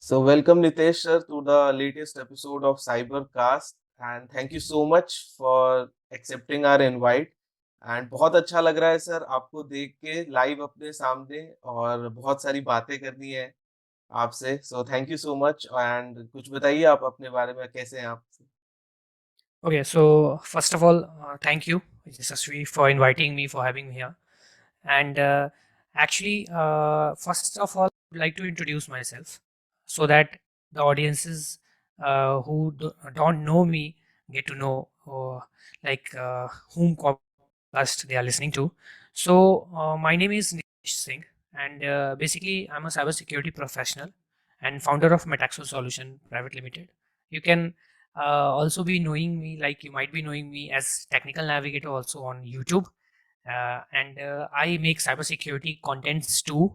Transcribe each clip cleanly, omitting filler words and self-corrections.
So, welcome Nitesh sir to the latest episode of Cybercast and thank you so much for accepting our invite. And बहुत अच्छा लग रहा है sir आपको देख के लाइव अपने सामने और बहुत सारी बातें करनी है आपसे। So thank you so much and कुछ बताइए आप अपने बारे में कैसे हैं आप? Okay, so first of all, thank you, Yashasvi, for inviting me, for having me here. And first of all, I would like to introduce myself so that the audiences don't know me get to know whom podcast they are listening to. So, my name is Nish Singh, and basically, I'm a cybersecurity professional and founder of Metaxo Solution Private Limited. You can also be knowing me, like you might be knowing me as Technical Navigator also on YouTube. And I make cybersecurity contents too,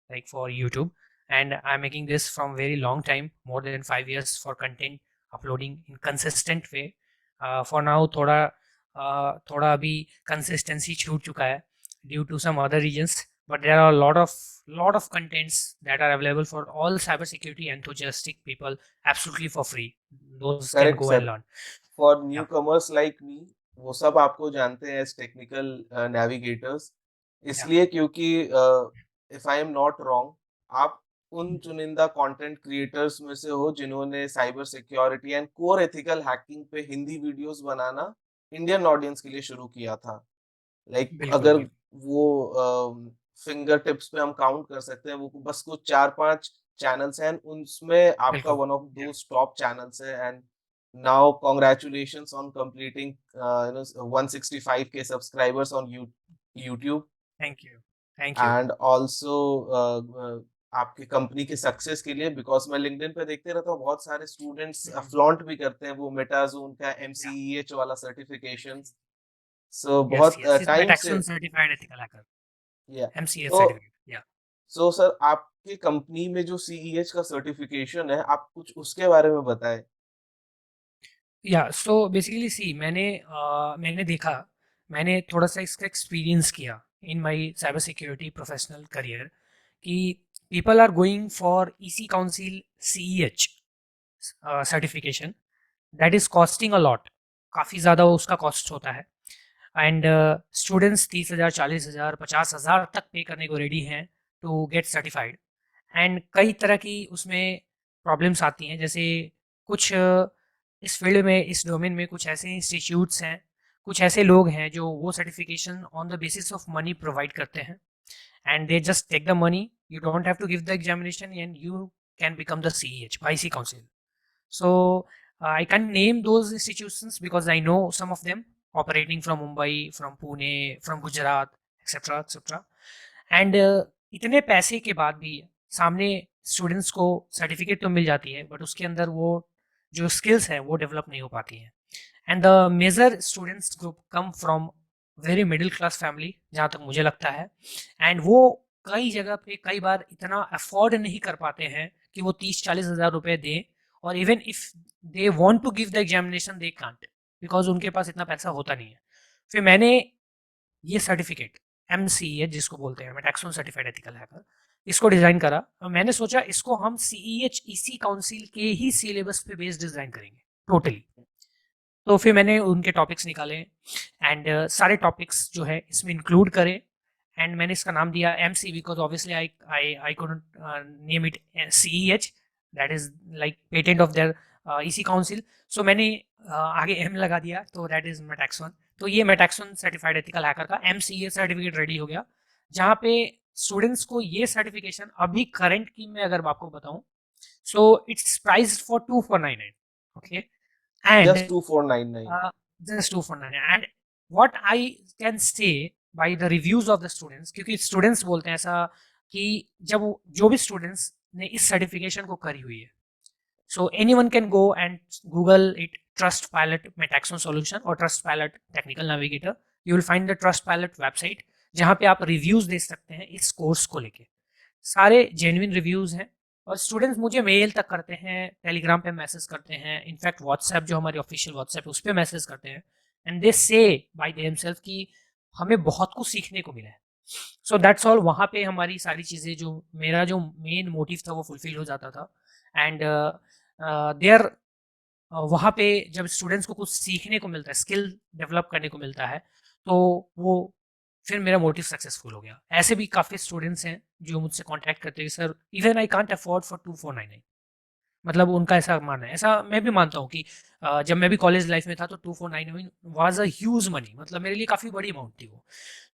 like for YouTube. And I'm making this from very long time, more than 5 years for content uploading in consistent way. For now, थोड़ा अभी consistency छूट चुका है due to some other reasons. But there are a lot of contents that are available for all cybersecurity enthusiastic people absolutely for free. Those can correct go sir. and learn. For new Yeah. Commerce like me वो सब आपको जानते हैं as technical navigators Yeah. इसलिए क्योंकि if I am not wrong आप उन चुनिंदा कंटेंट क्रिएटर्स में से हो जिन्होंने cyber security and core ethical hacking पे हिंदी वीडियोस बनाना इंडियन ऑडियंस के लिए शुरू किया था। लाइक बिल्कुल अगर बिल्कुल वो फिंगर टिप्स पे हम काउंट कर सकते हैं वो बस कुछ 4-5 चैनल्स हैं उनमें आपका बिल्कुल। One of those top channels है and now congratulations on completing 165k subscribers on YouTube thank you. Thank you. and also आपकी कंपनी के सक्सेस के लिए बिकॉज मैं लिंक्डइन पे देखते रहता हूँ बहुत सारे स्टूडेंट्स फ्लॉन्ट भी करते हैं वो मेटाजोन का एमसीईएच वाला सर्टिफिकेशन। सो यस बहुत यस इज टाइम से मेटाक्सन सर्टिफाइड एथिकल हैकर। या एमसीएस तो सर्टिफिकेट या सो सर आपकी कंपनी में जो सीईएच का सर्टिफिकेशन है आप कुछ उसके बारे में बताएं। सो बेसिकली सी मैंने देखा, मैंने थोड़ा सा इसका एक्सपीरियंस किया in my cyber security professional career कि people are going for EC council CEH certification that is costing a lot. काफ़ी ज़्यादा उसका कॉस्ट होता है एंड स्टूडेंट्स 30,000 40,000 50,000 तक पे करने को रेडी हैं टू गेट सर्टिफाइड। एंड कई तरह की उसमें प्रॉब्लम्स आती हैं, जैसे कुछ इस फील्ड में, इस डोमेन में कुछ ऐसे इंस्टीट्यूट्स हैं, कुछ ऐसे लोग हैं जो वो certification on the basis of money provide करते हैं and they just take the money, you don't have to give the examination and you can become the C H by C council. So I can't name those institutions because I know some of them operating from Mumbai, from Pune, from Gujarat, etc. etc. And इतने पैसे के बाद भी सामने students को certificate तो मिल जाती है बट उसके अंदर वो जो स्किल्स हैं वो डेवलप नहीं हो पाती हैं। And the major students group come from very middle class family, जहाँ तक मुझे लगता है। एंड वो कई जगह पे कई बार इतना अफोर्ड नहीं कर पाते हैं कि वो 30-40 हज़ार रुपए दें, और even if they want to give the examination they can't, because उनके पास इतना पैसा होता नहीं है। फिर मैंने ये सर्टिफिकेट एमसीए जिसको बोलते हैं, मेटाक्सन सर्टिफाइड एथिकल हैकर, इसको डिज़ाइन करा और मैंने सोचा इसको हम सीईएच ईसी काउंसिल के ही सिलेबस पे बेस्ड डिज़ाइन करेंगे टोटली। तो फिर मैंने उनके टॉपिक्स निकाले एंड सारे टॉपिक्स जो है इसमें इंक्लूड करे एंड मैंने इसका नाम दिया M C, because obviously I couldn't name it C H, that is like patent of their EC council. So मैंने आगे एम लगा दिया, तो दैट इज मेटाक्सन। तो ये मेटाक्सन सर्टिफाइड एथिकल हैकर का M C A certificate ready हो गया, जहाँ पे स्टूडेंट्स को ये सर्टिफिकेशन अभी करंट की मैं अगर आपको बताऊं, so it's price for 2499। Okay. And just 2499। just 249 and what I can say by the reviews of the students, क्योंकि स्टूडेंट्स बोलते हैं ऐसा कि जब जो भी स्टूडेंट्स ने इस सर्टिफिकेशन को करी हुई है, so anyone can go and Google it Trustpilot Metaxon solution और Trustpilot technical navigator, you will find the Trustpilot website, जहाँ पे आप रिव्यूज दे सकते हैं इस कोर्स को लेके। सारे जेन्युइन रिव्यूज हैं और स्टूडेंट्स मुझे मेल तक करते हैं, टेलीग्राम पे मैसेज करते हैं, इनफैक्ट व्हाट्सएप जो हमारी ऑफिशियल व्हाट्सएप है उस पर मैसेज करते हैं एंड दे से बाय देमसेल्फ कि हमें बहुत कुछ सीखने को मिला है। So that's all. वहाँ पे हमारी सारी चीज़ें, जो मेरा जो मेन मोटिव था वो फुलफिल हो जाता था एंड देयर वहाँ पे जब स्टूडेंट्स को कुछ सीखने को मिलता है, स्किल डेवलप करने को मिलता है, तो वो फिर मेरा मोटिव सक्सेसफुल हो गया। ऐसे भी काफ़ी स्टूडेंट्स हैं जो मुझसे कॉन्टैक्ट करते हैं, sir even I can't afford for 2499, मतलब उनका ऐसा मानना है। ऐसा मैं भी मानता हूँ कि जब मैं भी कॉलेज लाइफ में था तो 2499 वाज़ अ ह्यूज मनी, मतलब मेरे लिए काफ़ी बड़ी अमाउंट थी वो।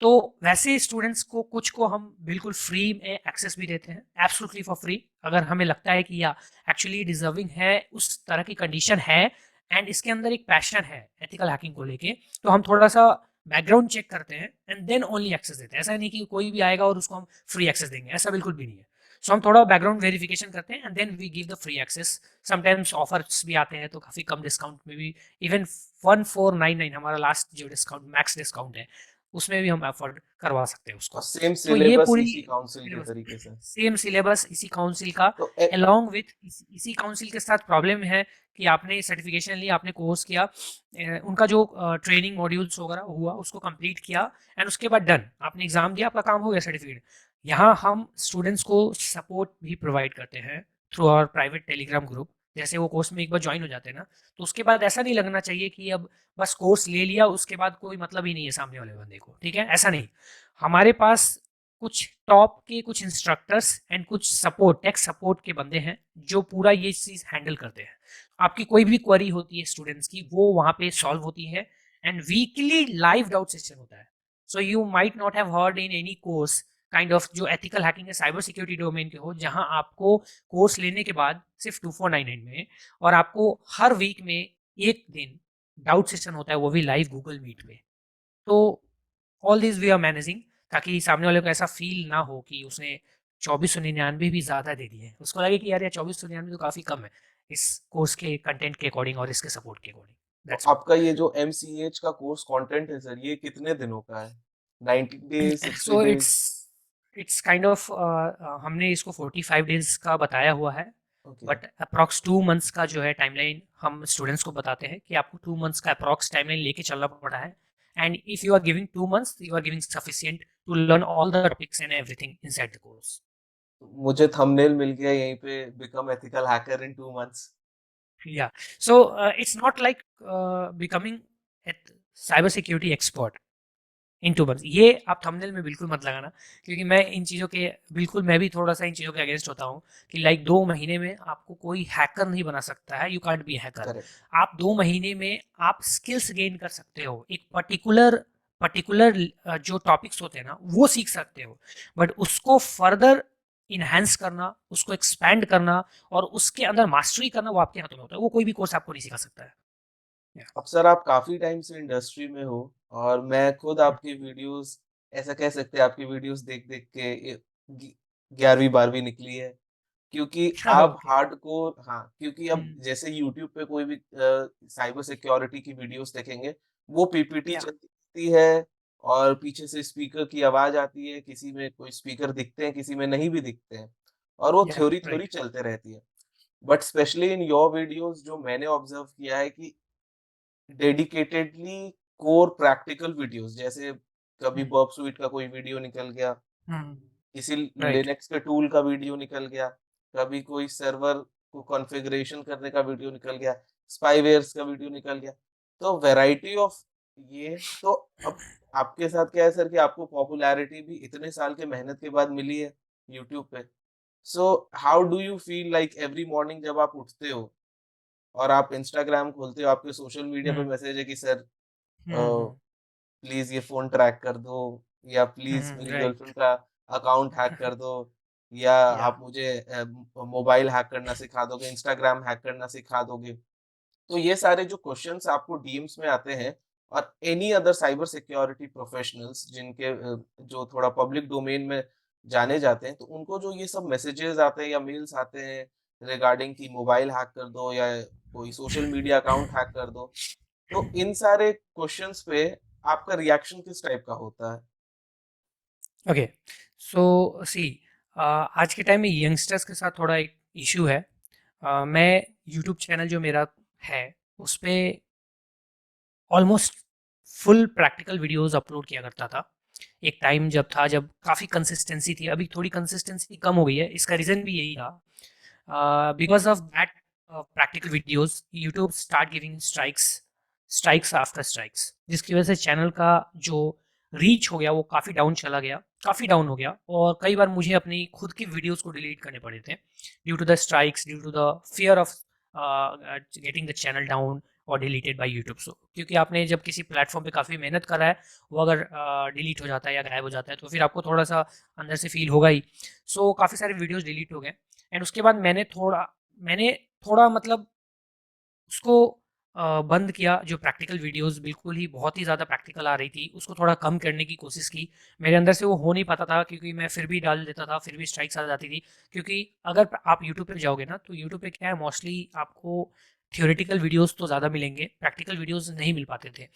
तो वैसे स्टूडेंट्स को कुछ को हम बिल्कुल फ्री में एक्सेस भी देते हैं, एब्सोल्युटली फॉर फ्री। अगर हमें लगता है कि या एक्चुअली डिजर्विंग है, उस तरह की कंडीशन है एंड इसके अंदर एक पैशन है एथिकल हैकिंग को लेके, तो हम थोड़ा सा बैकग्राउंड चेक करते हैं एंड देन ओनली एक्सेस देते हैं। ऐसा नहीं कि कोई भी आएगा और उसको हम फ्री एक्सेस देंगे, ऐसा बिल्कुल भी नहीं है। सो हम थोड़ा बैकग्राउंड वेरिफिकेशन करते हैं and then we give the free access. Sometimes offers भी आते हैं तो काफ़ी कम डिस्काउंट में भी, इवन 1499 हमारा लास्ट जो डिस्काउंट मैक्स डिस्काउंट है, उसमें भी हम अफोर्ड करवा सकते हैं और उसको। सेम तो ये सिलेबस पूरी इसी काउंसिल के तरीके से। सेम सिलेबस इसी काउंसिल का, तो अलोंग विथ इसी काउंसिल के साथ प्रॉब्लम है कि आपने सर्टिफिकेशन लिया, आपने कोर्स किया, उनका जो ट्रेनिंग मॉड्यूल्स वगैरह हुआ उसको कंप्लीट किया एंड उसके बाद डन, आपने एग्जाम दिया, आपका काम हो गया, सर्टिफिकेट। यहाँ हम स्टूडेंट्स को सपोर्ट भी प्रोवाइड करते हैं through our private Telegram group. जैसे वो कोर्स में एक बार ज्वाइन हो जाते हैं ना, तो उसके बाद ऐसा नहीं लगना चाहिए कि अब बस कोर्स ले लिया उसके बाद कोई मतलब ही नहीं है सामने वाले बंदे को, ठीक है, ऐसा नहीं। हमारे पास कुछ टॉप के कुछ इंस्ट्रक्टर्स एंड कुछ सपोर्ट, टेक सपोर्ट के बंदे हैं जो पूरा ये चीज़ हैंडल करते हैं। आपकी कोई भी क्वेरी होती है स्टूडेंट्स की, वो वहाँ पे सॉल्व होती है and weekly live doubt session होता है। So you might not have heard in any course kind of जो एथिकल हैकिंग है साइबर सिक्योरिटी डोमेन के हो, जहाँ आपको कोर्स लेने के बाद सिर्फ 2499 में, और आपको हर वीक में एक दिन डाउट सेशन होता है, वो भी लाइव गूगल मीट पे। तो all this we are managing, ताकि सामने वाले को ऐसा फील ना हो कि उसने 2499 भी ज़्यादा दे दिए, उसको लगे कि यार ये 2499 तो काफ़ी कम है इस कोर्स के कंटेंट के अकॉर्डिंग और इसके सपोर्ट के अकॉर्डिंग। तो दैट्स ऑल। आपका ये जो एमसीएच का कोर्स कंटेंट है सर, ये कितने दिनों का है? 90 days, 60 so days? It's kind of हमने इसको 45 डेज का बताया हुआ है, ओके। बट अप्रॉक्स 2 मंथ्स का जो है टाइमलाइन हम स्टूडेंट्स को बताते हैं कि आपको 2 मंथ्स का अप्रॉक्स टाइमलाइन लेके चलना पड़ा है। And if you are giving 2 months, you are giving sufficient to learn all the topics and everything inside the course. मुझे थंबनेल मिल गया यहीं पे, become ethical hacker in 2 months. या so it's not like becoming cyber security expert in 2 months, ये आप thumbnail में बिल्कुल मत लगाना, क्योंकि मैं इन चीज़ों के बिल्कुल, मैं भी थोड़ा सा इन चीज़ों के अगेंस्ट होता हूँ कि लाइक 2 महीने में आपको कोई हैकर नहीं बना सकता है, you can't be hacker. Correct. आप 2 महीने में आप स्किल्स गेन कर सकते हो, एक पर्टिकुलर पर्टिकुलर जो टॉपिक्स होते हैं ना वो सीख सकते हो, बट उसको फर्दर इन्हेंस करना, उसको एक्सपैंड करना और उसके अंदर मास्टरी करना, वो आपके हाथों में होता है, वो कोई भी कोर्स आपको नहीं सिखा सकता है। Yeah. अब सर आप काफ़ी टाइम से इंडस्ट्री में हो, और मैं खुद आपकी वीडियोज़, ऐसा कह सकते हैं आपकी वीडियोज़ देख-देख के ये गी 11वीं-12वीं निकली है। क्योंकि आप ओके। हार्डकोर, हाँ, क्योंकि अब जैसे यूट्यूब पे कोई भी साइबर सिक्योरिटी की वीडियोज़ देखेंगे, वो पीपीटी या चलती है और पीछे से स्पीकर की आवाज़ आती है, किसी में कोई स्पीकर दिखते हैं, किसी में नहीं भी दिखते हैं, और वो या थ्योरी-थ्योरी राइट। चलते रहती है। But specially in your videos जो मैंने ऑब्ज़र्व किया है कि डेडिकेटेडली कोर प्रैक्टिकल वीडियोज़, जैसे कभी बर्प सूट का कोई वीडियो निकल गया, किसी राइट। लिनक्स के टूल का वीडियो निकल गया, कभी कोई सर्वर को कॉन्फ़िगरेशन करने का वीडियो निकल गया, स्पाईवेयर्स का वीडियो निकल गया। तो वैरायटी ऑफ ये, तो अब आपके साथ क्या है सर कि आपको पॉपुलैरिटी भी इतने साल के मेहनत के बाद मिली है यूट्यूब पे। So how do you feel like every morning जब आप उठते हो और आप इंस्टाग्राम खोलते हो, आपके सोशल मीडिया पे हुँ, मैसेज है कि सर हुँ, हुँ, प्लीज़ ये फ़ोन ट्रैक कर दो, या प्लीज़ हुँ, मेरी राइट। गर्लफ्रेंड का अकाउंट हैक कर दो, या या आप मुझे मोबाइल हैक करना सिखा दोगे, इंस्टाग्राम हैक करना सिखा दोगे। तो ये सारे जो क्वेश्चन्स आपको डीएम्स में आते हैं, और any other cyber security professionals जिनके जो थोड़ा पब्लिक डोमेन में जाने जाते हैं, तो उनको जो ये सब मैसेजेस आते हैं या मेल्स आते हैं रिगार्डिंग कि मोबाइल हैक कर दो या कोई सोशल मीडिया अकाउंट हैक कर दो, तो इन सारे क्वेश्चंस पे आपका रिएक्शन किस टाइप का होता है? ओके। सो सी, आज के टाइम में यंगस्टर्स के साथ थोड़ा एक इश्यू है। मैं यूट्यूब चैनल जो मेरा है, उस पे almost full practical videos upload किया करता था। एक टाइम जब था जब काफ़ी कंसिस्टेंसी थी, अभी थोड़ी कंसिस्टेंसी कम हो गई है, इसका रीज़न भी यही था because of that practical videos YouTube start giving strikes after strikes, जिसकी वजह से चैनल का जो रीच हो गया वो काफ़ी डाउन चला गया, काफ़ी डाउन हो गया। और कई बार मुझे अपनी खुद की वीडियोस को डिलीट करने पड़े थे due to the strikes, due to the fear of getting the channel down और डिलीटेड बाय यूट्यूब। सो क्योंकि आपने जब किसी प्लेटफॉर्म पे काफ़ी मेहनत करा है, वो अगर डिलीट हो जाता है या गायब हो जाता है तो फिर आपको थोड़ा सा अंदर से फील होगा ही। सो काफ़ी सारे वीडियोस डिलीट हो गए। एंड उसके बाद मैंने थोड़ा मतलब उसको बंद किया। जो प्रैक्टिकल वीडियोस बिल्कुल ही बहुत ही ज़्यादा प्रैक्टिकल आ रही थी, उसको थोड़ा कम करने की कोशिश की। मेरे अंदर से वो हो नहीं पाता था क्योंकि मैं फिर भी डाल देता था, फिर भी स्ट्राइक्स आ जाती थी। क्योंकि अगर आप यूट्यूब पे जाओगे ना, तो यूट्यूब पे क्या है, मोस्टली आपको थियोरेटिकल वीडियोस तो ज़्यादा मिलेंगे, प्रैक्टिकल वीडियोस नहीं मिल पाते थे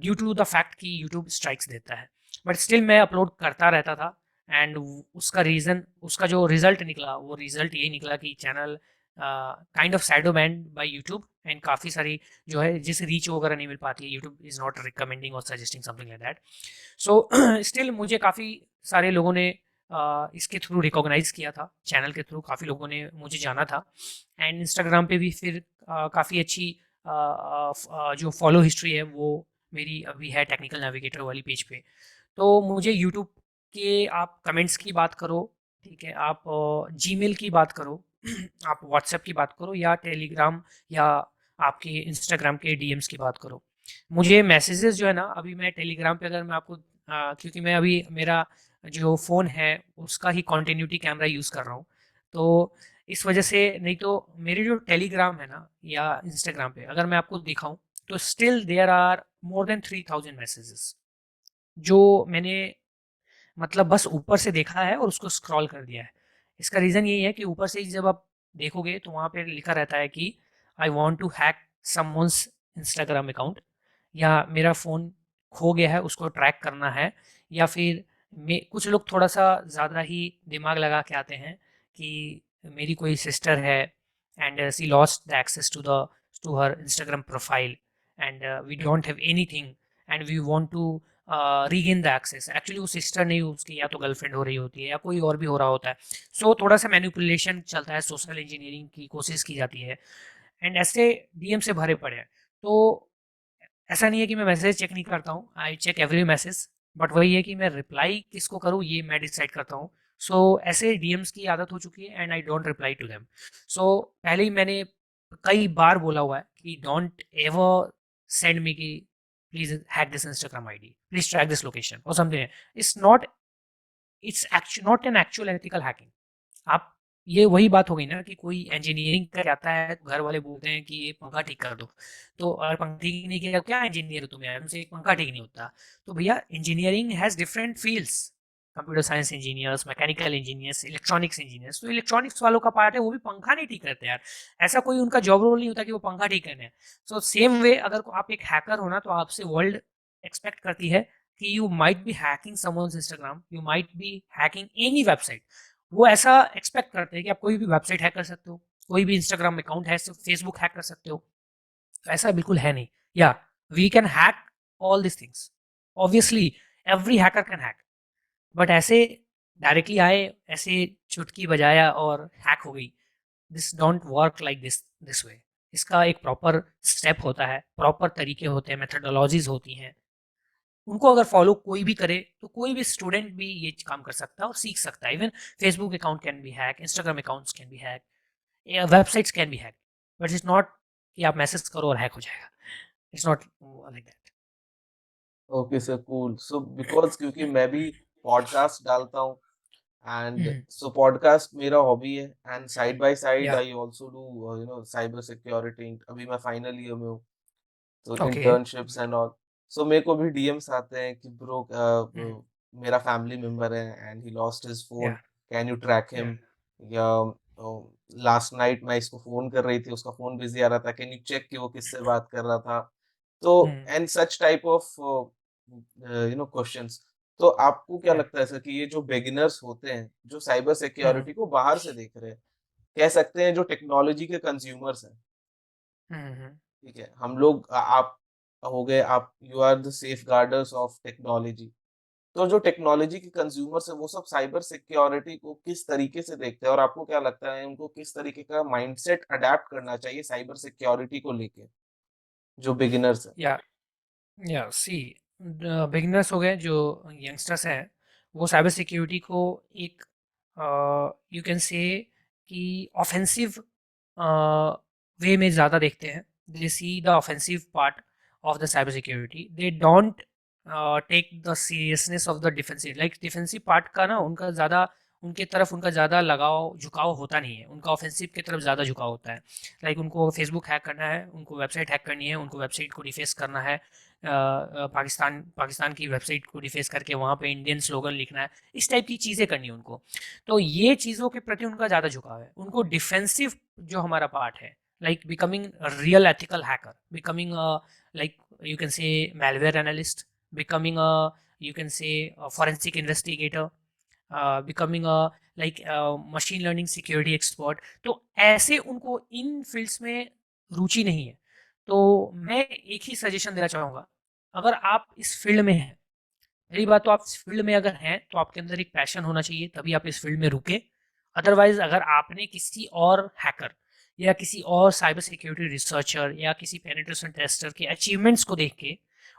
ड्यू टू द फैक्ट कि यूट्यूब स्ट्राइक्स देता है। बट स्टिल मैं अपलोड करता रहता था। एंड उसका रीज़न, उसका जो रिजल्ट निकला, वो रिजल्ट यही निकला कि channel kind of shadow banned by YouTube. And काफ़ी सारी जो है जिस रीच वगैरह नहीं मिल पाती है, यूट्यूब इज़ नॉट रिकमेंडिंग और suggesting something like that. So still मुझे काफ़ी सारे लोगों ने इसके थ्रू रिकॉग्नाइज किया था, चैनल के थ्रू काफ़ी लोगों ने मुझे जाना था। एंड इंस्टाग्राम पे भी फिर काफ़ी अच्छी जो फॉलो हिस्ट्री है वो मेरी अभी है टेक्निकल नेविगेटर वाली पेज पे। तो मुझे यूट्यूब के, आप कमेंट्स की बात करो, ठीक है, आप जीमेल की बात करो, आप व्हाट्सएप की बात करो, या टेलीग्राम, या आपके इंस्टाग्राम के डीएम्स की बात करो, मुझे मैसेजेस जो है ना, अभी मैं टेलीग्राम पे अगर मैं आपको क्योंकि मैं अभी मेरा जो फ़ोन है उसका ही कॉन्टिन्यूटी कैमरा यूज़ कर रहा हूँ, तो इस वजह से, नहीं तो मेरे जो टेलीग्राम है ना या इंस्टाग्राम पे अगर मैं आपको दिखाऊं, तो still there are more than 3000 messages जो मैंने मतलब बस ऊपर से देखा है और उसको स्क्रॉल कर दिया है। इसका रीज़न यही है कि ऊपर से ही जब आप देखोगे तो वहाँ पे लिखा रहता है कि I want to hack someone's Instagram account, या मेरा फ़ोन खो गया है उसको ट्रैक करना है, या फिर कुछ लोग थोड़ा सा ज़्यादा ही दिमाग लगा के आते हैं कि मेरी कोई सिस्टर है and she lost the access to her Instagram profile, and we don't have anything and we want to regain the access. Actually वो सिस्टर नहीं, उसकी या तो गर्लफ्रेंड हो रही होती है या कोई और भी हो रहा होता है। सो थोड़ा सा मैनिपुलेशन चलता है, सोशल इंजीनियरिंग की कोशिश की जाती है। एंड ऐसे डीएम से भरे पड़े हैं। तो ऐसा नहीं है कि मैं मैसेज चेक नहीं करता हूँ, I check every message, but वही है कि मैं रिप्लाई किसको करूँ ये मैं डिसाइड करता हूँ। सो ऐसे डीएम्स की आदत हो चुकी है and I don't reply to them. So पहले ही मैंने कई बार बोला हुआ है कि डोंट एवर सेंड मी कि please hack this Instagram ID, please track this location और something. It's not, it's not an actual ethical hacking. आप, ये वही बात हो गई ना कि कोई इंजीनियरिंग करके आता है, घर वाले बोलते हैं कि ये पंखा ठीक कर दो, तो अगर पंखा ठीक नहीं किया, क्या इंजीनियर हो तुम यार, तुमसे एक पंखा ठीक नहीं होता। तो भैया engineering has different fields, computer science engineers, mechanical engineers, electronics engineers. तो इलेक्ट्रॉनिक्स वालों का पार्ट है, वो भी पंखा नहीं ठीक करते यार। ऐसा कोई उनका जॉब रोल नहीं होता कि वो पंखा ठीक करने हैं। सो सेम वे, अगर आप एक हैकर हो ना, तो आपसे वर्ल्ड एक्सपेक्ट करती है कि you might be hacking someone's Instagram, you might be hacking any website. वो ऐसा एक्सपेक्ट करते हैं कि आप कोई भी वेबसाइट हैक कर सकते हो, कोई भी इंस्टाग्राम अकाउंट है, फेसबुक हैक कर सकते हो। तो ऐसा बिल्कुल है नहीं। या we can hack all this things, obviously every hacker can hack, but ऐसे डायरेक्टली आए, ऐसे चुटकी बजाया और हैक हो गई, this don't work like this way. इसका एक प्रॉपर स्टेप होता है, प्रॉपर तरीके होते हैं, मेथडोलॉजीज होती हैं। उनको अगर फॉलो कोई भी करे तो कोई भी स्टूडेंट भी ये काम कर सकता है और सीख सकता है। Even Facebook account can be hack, Instagram accounts can be hack, websites can be hack, but it's not कि आप मैसेज करो और हैक हो जाएगा। It's not like that. Okay sir, cool. So because क्योंकि मैं भी पॉडकास्ट डालता हूँ एंड सो पॉडकास्ट मेरा हॉबी है एंड साइड बाय साइड या I also do cyber security. अभी मैं फाइनल ईयर में हूँ, तो okay. Internships and all. So मेरे को भी डीएम्स आते हैं कि ब्रो मेरा फैमिली मेंबर है and he lost his phone, या कैन यू ट्रैक या हिम? या लास्ट नाइट मैं इसको फोन कर रही थी, उसका फोन बिजी आ रहा था, कैन यू चेक कि वो किससे बात कर रहा था? तो and such type of questions. तो आपको क्या या लगता है सर कि ये जो बिगिनर्स होते हैं, जो साइबर सिक्योरिटी को बाहर से देख रहे हैं, कह सकते हैं जो टेक्नोलॉजी के कंज्यूमर्स हैं, ठीक है? हम लोग आप हो गए, आप you are the safeguarders of technology. तो जो टेक्नोलॉजी के कंज्यूमर्स हैं, वो सब साइबर सिक्योरिटी को किस तरीके से देखते हैं और आपको क्या लगता है उनको किस तरीके का माइंडसेट अडॉप्ट करना चाहिए साइबर सिक्योरिटी को लेके, जो बिगिनर्स हैं? या सी बिगिनर्स हो गए जो यंगस्टर्स हैं, वो साइबर सिक्योरिटी को एक यू कैन से कि ऑफेंसिव वे में ज़्यादा देखते हैं। They see the offensive part of the cyber security, they don't take the seriousness of the defensive, like defensive part का ना उनका ज़्यादा, उनके तरफ उनका ज़्यादा लगाव झुकाव होता नहीं है, उनका ऑफेंसिव की तरफ ज़्यादा झुकाव होता है। लाइक उनको फेसबुक हैक करना है, उनको वेबसाइट हैक करनी है, उनको वेबसाइट को डिफेस करना है, पाकिस्तान पाकिस्तान की वेबसाइट को डिफेस करके वहाँ पे इंडियन स्लोगन लिखना है, इस टाइप की चीज़ें करनी है उनको। तो ये चीज़ों के प्रति उनका ज़्यादा झुकाव है। उनको डिफेंसिव जो हमारा पार्ट है, like becoming real ethical hacker, becoming like you can से malware analyst, becoming a you can say a forensic investigator, becoming a like machine learning security expert, तो ऐसे उनको इन फील्ड्स में रुचि नहीं है। तो मैं एक ही सजेशन देना चाहूँगा, अगर आप इस फील्ड में हैं, पहली बात तो आप इस फील्ड में अगर हैं तो आपके अंदर एक पैशन होना चाहिए, तभी आप इस फील्ड में रुके। अदरवाइज अगर आपने किसी और हैकर या किसी और साइबर सिक्योरिटी रिसर्चर या किसी पेनिट्रेशन टेस्टर के अचीवमेंट्स को देख के,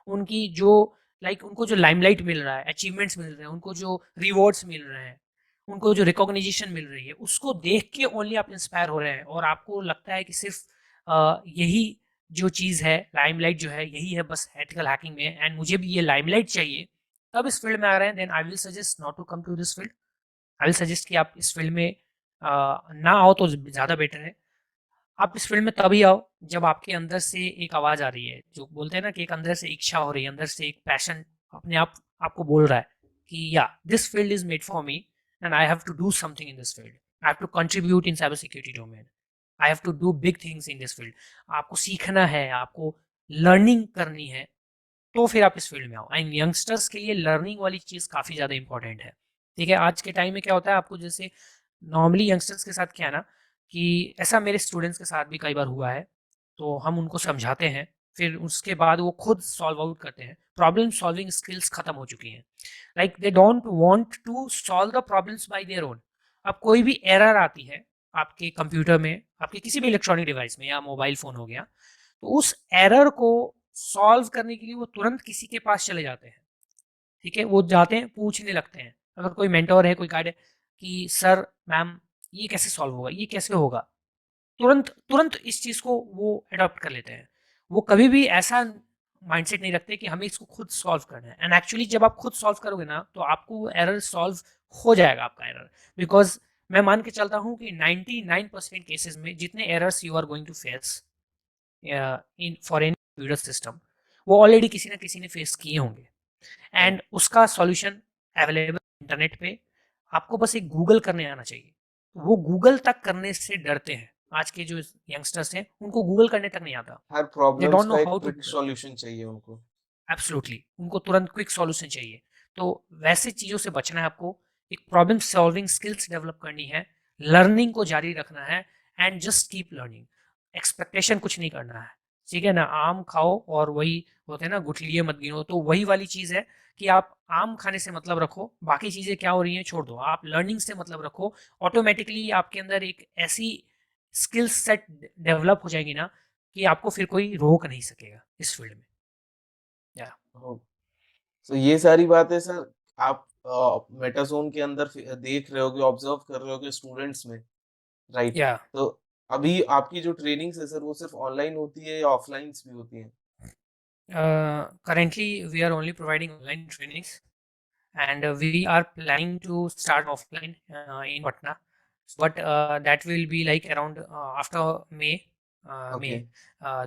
उनकी जो लाइक उनको जो लाइमलाइट मिल रहा है, अचीवमेंट्स मिल रहे हैं, उनको जो रिवॉर्ड्स मिल रहे हैं, उनको जो रिकॉग्निशन मिल रही है, उसको देख के ओनली आप इंस्पायर हो रहे हैं और आपको लगता है कि सिर्फ यही जो चीज़ है, लाइमलाइट जो है यही है बस एथिकल हैकिंग में, एंड मुझे भी ये लाइमलाइट चाहिए, तब इस फील्ड में आ रहे हैं, then I will suggest not to come to this field. I will suggest कि आप इस फील्ड में ना आओ तो ज़्यादा बेटर है। आप इस फील्ड में तभी आओ जब आपके अंदर से एक आवाज़ आ रही है, जो बोलते हैं ना कि एक अंदर से इच्छा हो रही है, अंदर से एक पैशन अपने आप आपको बोल रहा है कि या this field is made for me and I have to do something in this field, I have to contribute in cyber security domain, I have to do big things in this field. आपको सीखना है, आपको learning करनी है, तो फिर आप इस फील्ड में आओ। एंड यंगस्टर्स के लिए लर्निंग वाली चीज़ काफ़ी ज़्यादा इंपॉर्टेंट है। ठीक है, आज के टाइम में क्या होता है, आपको जैसे नॉर्मली यंगस्टर्स के साथ क्या है ना, कि ऐसा मेरे स्टूडेंट्स के साथ भी कई बार हुआ है, तो हम उनको समझाते हैं, फिर उसके बाद वो खुद सॉल्व आउट करते हैं, प्रॉब्लम सॉल्विंग स्किल्स खत्म हो चुकी हैं। Like they don't want to solve the problems by their own. अब कोई भी एरर आती है आपके कंप्यूटर में, आपके किसी भी इलेक्ट्रॉनिक डिवाइस में या मोबाइल फ़ोन हो गया, तो उस एरर को सॉल्व करने के लिए वो तुरंत किसी के पास चले जाते हैं। ठीक है, वो जाते हैं, पूछने लगते हैं, अगर कोई मेंटोर है, कोई गाइड है कि सर, मैम, ये कैसे सॉल्व होगा, ये कैसे होगा, तुरंत तुरंत इस चीज़ को वो अडॉप्ट कर लेते हैं। वो कभी भी ऐसा माइंडसेट नहीं रखते कि हमें इसको खुद सॉल्व करना है, एंड एक्चुअली जब आप खुद सॉल्व करोगे ना, तो आपको एरर सॉल्व हो जाएगा आपका एरर, बिकॉज़ मैं मान के चलता हूँ कि 99% केसेज़ में जितने errors you are going to face in for any computer system, वो ऑलरेडी किसी ना किसी ने फेस किए होंगे, राइट। एंड उसका सॉल्यूशन अवेलेबल इंटरनेट पे, आपको बस एक गूगल करने आना चाहिए। वो गूगल तक करने से डरते हैं, आज के जो यंगस्टर्स हैं उनको गूगल करने तक नहीं आता, हर दे प्रॉब्लम्स डोंट नो का एक how to quick do it. Solution चाहिए उनको। एब्सोल्युटली, उनको तुरंत क्विक सॉल्यूशन चाहिए। तो वैसे चीज़ों से बचना है आपको, एक प्रॉब्लम सॉल्विंग स्किल्स डेवलप करनी है, लर्निंग को जारी रखना है, and just keep learning. Expectation कुछ नहीं करना है, ठीक है ना? आम खाओ और वही होते हैं ना, गुठलियाँ मत गिनो, तो वही वाली चीज़ है कि आप आम खाने से मतलब रखो, बाकी चीज़ें क्या हो रही हैं छोड़ दो, आप लर्निंग से मतलब रखो। ऑटोमेटिकली आपके अंदर एक ऐसी स्किल सेट डेवलप हो जाएगी ना, कि आपको फिर कोई रोक नहीं सकेगा इस फील्ड में। या हो तो ये सारी बातें सर आप मेटाज़ोन के अंदर देख रहे होगे, ऑब्ज़र्व कर रहे होगे स्टूडेंट्स में, राइट? या तो अभी आपकी जो ट्रेनिंग्स है सर वो सिर्फ़ ऑनलाइन होती है या ऑफ़लाइन्स भी होती हैं? Currently, we are only providing online trainings, and we are planning to start offline in Patna, but that will be like around after May, okay, May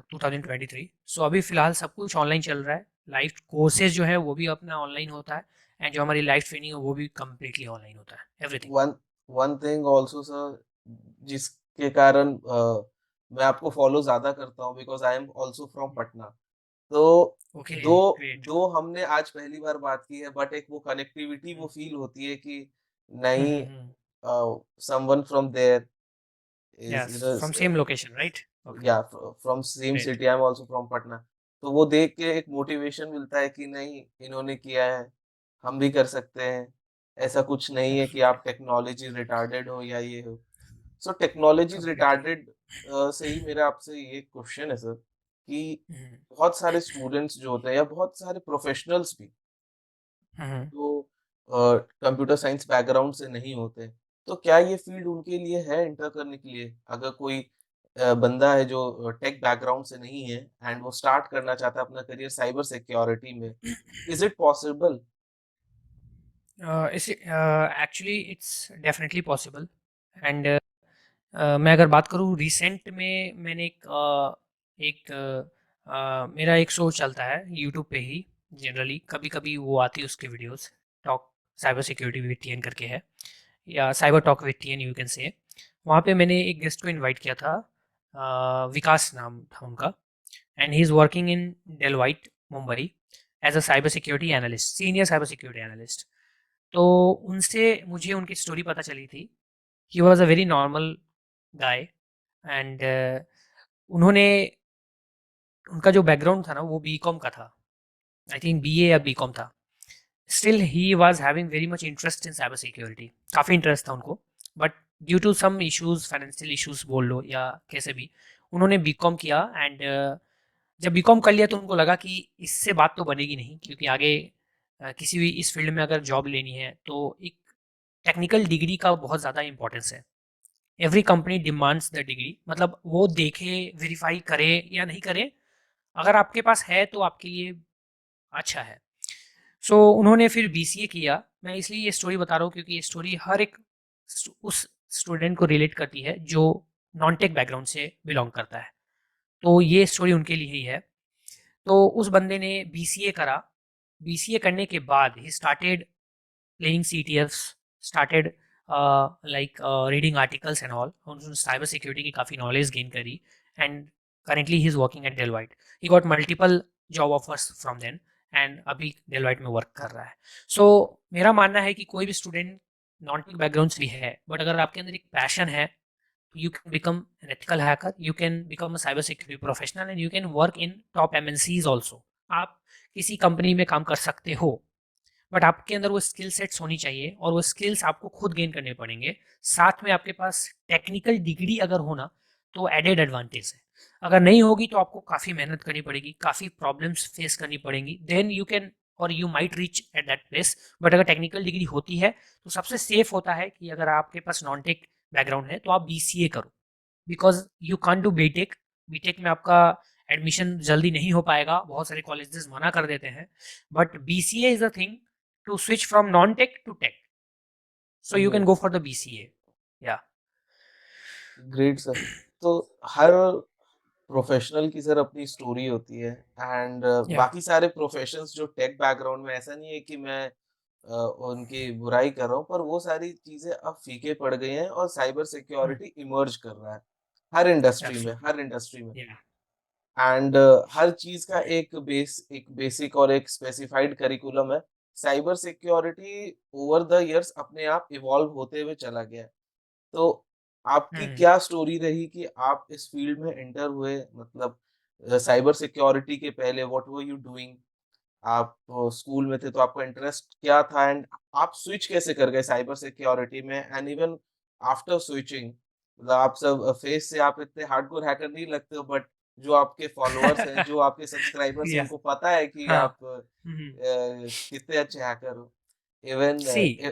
2023. So अभी फिलहाल सब कुछ ऑनलाइन चल रहा है, लाइव कोर्सेज जो है वो भी अपना ऑनलाइन होता है, एंड जो हमारी लाइव ट्रेनिंग है वो भी कम्प्लीटली ऑनलाइन होता है, everything. One one thing also sir जिसके कारण मैं आपको फ़ॉलो ज़्यादा करता हूँ because I am also from Patna. तो ओके, 2 ग्रेट। 2 हमने आज पहली बार बात की है बट एक वो कनेक्टिविटी वो फ़ील होती है कि नहीं someone from there is yes, you know from same location, right? Okay, या from same great. City I am also from Patna. तो वो देख के एक मोटिवेशन मिलता है कि नहीं इन्होंने किया है, हम भी कर सकते हैं। ऐसा कुछ नहीं है कि एब्सोल्युटली, आप टेक्नोलॉजी रिटार्डेड हो या ये हो। So technology completely. रिटार्डेड से ही मेरा आपसे ये क्वेश्चन है सर कि हुँ, बहुत सारे स्टूडेंट्स जो होते हैं या बहुत सारे प्रोफेशनल्स भी हुँ, हुँ। जो कंप्यूटर साइंस बैकग्राउंड से नहीं होते, तो क्या ये फ़ील्ड उनके लिए है एंटर करने के लिए? अगर कोई बंदा है जो टेक बैकग्राउंड से नहीं है एंड वो स्टार्ट करना चाहता है अपना करियर साइबर सिक्योरिटी में, is it possible? Actually it's definitely possible and मैं अगर बात करूँ रिसेंट में मैंने मेरा एक शो चलता है यूट्यूब पे ही जनरली कभी-कभी वो आती है उसकी videos talk cyber security with TN करके है या cyber talk with TN you can से। वहाँ पे मैंने एक गेस्ट को इनवाइट किया था विकास नाम था उनका and he is working in Deloitte Mumbai as a cyber security analyst senior cyber security analyst. तो उनसे मुझे उनकी स्टोरी पता चली थी। He was a very normal guy and उन्होंने उनका जो बैकग्राउंड था ना वो बीकॉम का था। आई थिंक बीए या बीकॉम था। स्टिल ही was having very much interest in cyber security. काफ़ी इंटरेस्ट था उनको। But due to some issues financial issues बोल लो या कैसे भी उन्होंने बीकॉम किया एंड जब बीकॉम कर लिया तो उनको लगा कि इससे बात तो बनेगी नहीं क्योंकि आगे किसी भी इस फील्ड में अगर जॉब लेनी है तो एक टेक्निकल डिग्री का बहुत ज़्यादा इंपॉर्टेंस है। Every company demands the degree मतलब वो देखे वेरीफाई करे या नहीं करे अगर आपके पास है तो आपके लिए अच्छा है। सो उन्होंने फिर बीसीए किया। मैं इसलिए ये स्टोरी बता रहा हूँ क्योंकि ये स्टोरी हर एक उस स्टूडेंट को रिलेट करती है जो नॉन टेक बैकग्राउंड से बिलोंग करता है। तो ये स्टोरी उनके लिए ही है। तो उस बंदे ने बीसीए करा। बीसीए करने के बाद he started playing CTFs, started reading articles and all. उन्होंने साइबर सिक्योरिटी की काफ़ी नॉलेज गेन करी and currently he is working at Deloitte. He got multiple job offers from then and अभी डेलवाइट में वर्क कर रहा है। सो मेरा मानना है कि कोई भी स्टूडेंट नॉन टेक बैकग्राउंड से भी है बट अगर आपके अंदर एक पैशन है you can become an ethical hacker, you can become a cyber security professional and you can work in top MNCs also। आप किसी कंपनी में काम कर सकते हो बट आपके अंदर वो स्किल सेट्स होनी चाहिए और वो स्किल्स आपको खुद गेन करने पड़ेंगे। साथ में आपके पास टेक्निकल डिग्री अगर होना तो एडेड एडवांटेज है। अगर नहीं होगी तो आपको काफ़ी मेहनत करनी पड़ेगी, काफ़ी प्रॉब्लम्स फेस करनी पड़ेंगी, देन यू कैन और you might reach at that place. But अगर टेक्निकल डिग्री होती है तो सबसे सेफ होता है कि अगर आपके पास नॉन टेक बैकग्राउंड है तो आप बीसीए करो because you can do BTech. BTech में आपका एडमिशन जल्दी नहीं हो पाएगा, बहुत सारे कॉलेजेस मना कर देते हैं। But BCA is a thing to switch from non-tech to tech. So you can right, go for the BCA. Yeah. Great sir. तो हर प्रोफेशनल की सर अपनी स्टोरी होती है एंड Yeah. बाकी सारे प्रोफेशंस जो टेक बैकग्राउंड में ऐसा नहीं है कि मैं उनकी बुराई कर रहा हूँ, पर वो सारी चीज़ें अब फीके पड़ गई हैं और साइबर Mm, सिक्योरिटी इमर्ज कर रहा है, हर इंडस्ट्री में, absolutely. हर इंडस्ट्री में। Yeah. एंड हर चीज़ का एक बेसिक और एक स्पेसिफाइड करिकुलम है। Cyber security over the years अपने आप इवॉल्व होते हुए चला गया है। तो आपकी Mm, क्या स्टोरी रही कि आप इस फील्ड में एंटर हुए? मतलब साइबर सिक्योरिटी के पहले व्हाट वर यू डूइंग? आप स्कूल में थे तो आपका इंटरेस्ट क्या था एंड आप स्विच कैसे कर गए साइबर सिक्योरिटी में एंड इवन आफ्टर स्विचिंग, मतलब आप सब फेस से आप इतने हार्डकोर हैकर नहीं लगते हो, बट जो आपके फॉलोअर्स हैं, जो आपके सब्सक्राइबर्स हैं, yeah. उनको पता है कि हाँ. आप Mhm. कितने अच्छे हैकर हो। इवन See,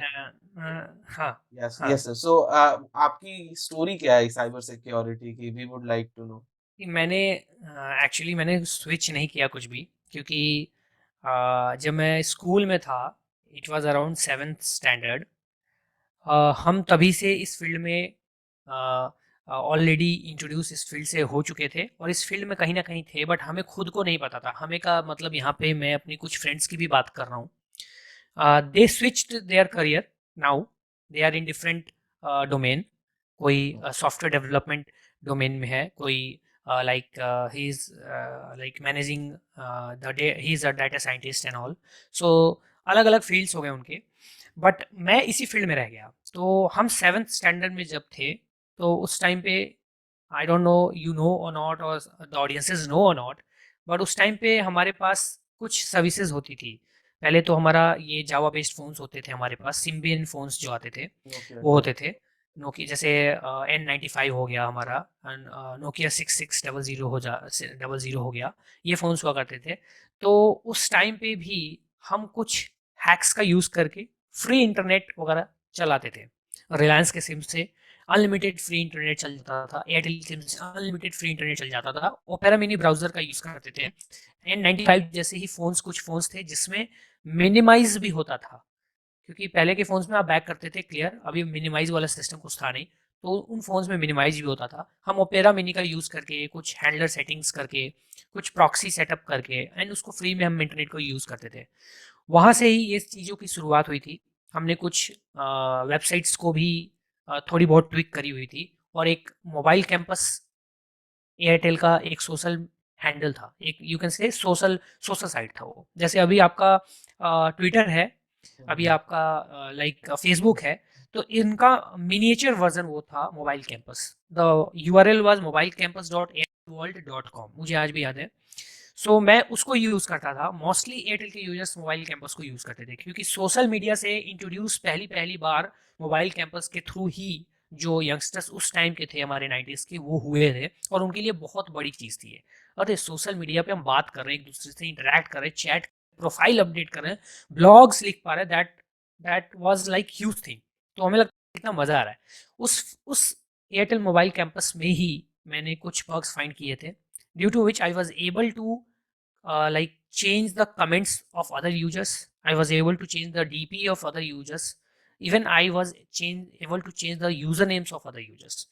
हाँ, यस हाँ. Yes sir. सो आपकी स्टोरी क्या है साइबर सिक्योरिटी की? We would like to know. कि मैंने एक्चुअली मैंने स्विच नहीं किया कुछ भी क्योंकि जब मैं स्कूल में था it was around seventh standard. हम तभी से इस फील्ड में ऑलरेडी इंट्रोड्यूस इस फील्ड से हो चुके थे और इस फील्ड में कहीं ना कहीं थे बट हमें खुद को नहीं पता था। हमें का मतलब यहाँ पे मैं अपनी कुछ फ्रेंड्स की भी बात कर रहा हूँ। They switched their career now. They are in different domain. कोई सॉफ्टवेयर डेवलपमेंट डोमेन में है, कोई like he is like managing the he is a data scientist and all. So अलग अलग फील्ड्स हो गए उनके बट मैं इसी फील्ड में रह गया। तो हम सेवन्थ स्टैंडर्ड में जब थे तो उस टाइम पे I don't know you know और नॉट और द ऑडियंसेस नो और नॉट बट उस टाइम पे हमारे पास कुछ सर्विसेज होती थी पहले तो हमारा ये जावा बेस्ड फ़ोन्स होते थे हमारे पास, सिम्बियन फ़ोन्स जो आते थे, ओके। वो होते थे। नोकिया जैसे N95 हो गया हमारा, नोकिया 6600 डबल ज़ीरो हो गया, ये फ़ोन्स हुआ करते थे। तो उस टाइम पे भी हम कुछ हैक्स का यूज़ करके फ्री इंटरनेट वगैरह चलाते थे। रिलायंस के सिम से अनलिमिटेड फ्री इंटरनेट चल जाता था, एयरटेल सिम से अनलिमिटेड फ्री इंटरनेट चल जाता था, ओपेरा मिनी ब्राउज़र का यूज़ करते थे। N95 जैसे ही फ़ोन्स, कुछ फ़ोन्स थे जिसमें मिनिमाइज़ भी होता था, क्योंकि पहले के फ़ोन्स में आप बैक करते थे क्लियर, अभी मिनिमाइज़ वाला सिस्टम कुछ था नहीं, तो उन फ़ोन्स में मिनिमाइज़ भी होता था। हम ओपेरा मिनी का यूज़ करके, कुछ हैंडलर सेटिंग्स करके, कुछ प्रॉक्सी सेटअप करके एंड उसको फ्री में हम इंटरनेट को यूज़ करते थे। वहाँ से ही ये चीज़ों की शुरुआत हुई थी। हमने कुछ वेबसाइट्स को भी थोड़ी बहुत ट्विक करी हुई थी, और एक मोबाइल कैंपस एयरटेल का एक सोशल हैंडल था, एक यू कैन से सोशल सोशल साइट था वो। जैसे अभी आपका ट्विटर है, अभी हम्म। आपका लाइक फेसबुक है, तो इनका मिनिएचर वर्जन वो था mobile campus. The URL was mobilecampus.airworld.com, मुझे आज भी याद है। सो मैं उसको यूज़ करता था। मोस्टली एयरटेल के यूजर्स मोबाइल कैंपस को यूज़ करते थे, क्योंकि सोशल मीडिया से इंट्रोड्यूस पहली पहली बार मोबाइल कैंपस के थ्रू ही जो यंगस्टर्स उस टाइम के थे हमारे 90s के, वो हुए थे, और उनके लिए बहुत बड़ी चीज़ थी ये। अरे सोशल मीडिया पे हम बात कर रहे हैं, एक दूसरे से इंटरेक्ट कर रहे हैं, चैट, प्रोफाइल अपडेट कर रहे हैं, ब्लॉग्स लिख पा रहे हैं, that that was like huge thing. तो हमें लगता है कितना मज़ा आ रहा है। उस एयरटेल मोबाइल कैंपस में ही मैंने कुछ बग्स फाइंड किए थे, due to which I was able to like change the comments of other users. I was able to change the DP of other users. Even I was able to change the usernames of other users,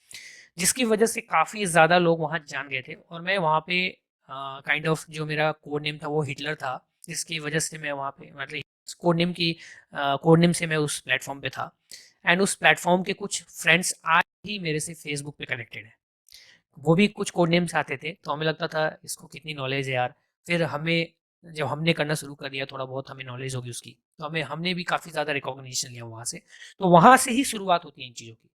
जिसकी वजह से काफ़ी ज़्यादा लोग वहाँ जान गए थे, और मैं वहाँ पे काइंड ऑफ जो मेरा कोड नेम था वो हिटलर था, जिसकी वजह से मैं वहाँ पे मतलब कोड नेम की कोड नेम से मैं उस प्लेटफॉर्म पे था। एंड उस प्लेटफॉर्म के कुछ फ्रेंड्स आज भी मेरे से फेसबुक पे कनेक्टेड है। वो भी कुछ कोड नेम्स आते थे, तो हमें लगता था इसको कितनी नॉलेज है यार। फिर हमें, जब हमने करना शुरू कर दिया, थोड़ा बहुत हमें नॉलेज होगी उसकी, तो हमने भी काफ़ी ज़्यादा रिकॉग्निशन लिया वहाँ से। तो वहाँ से ही शुरुआत होती है इन चीज़ों की।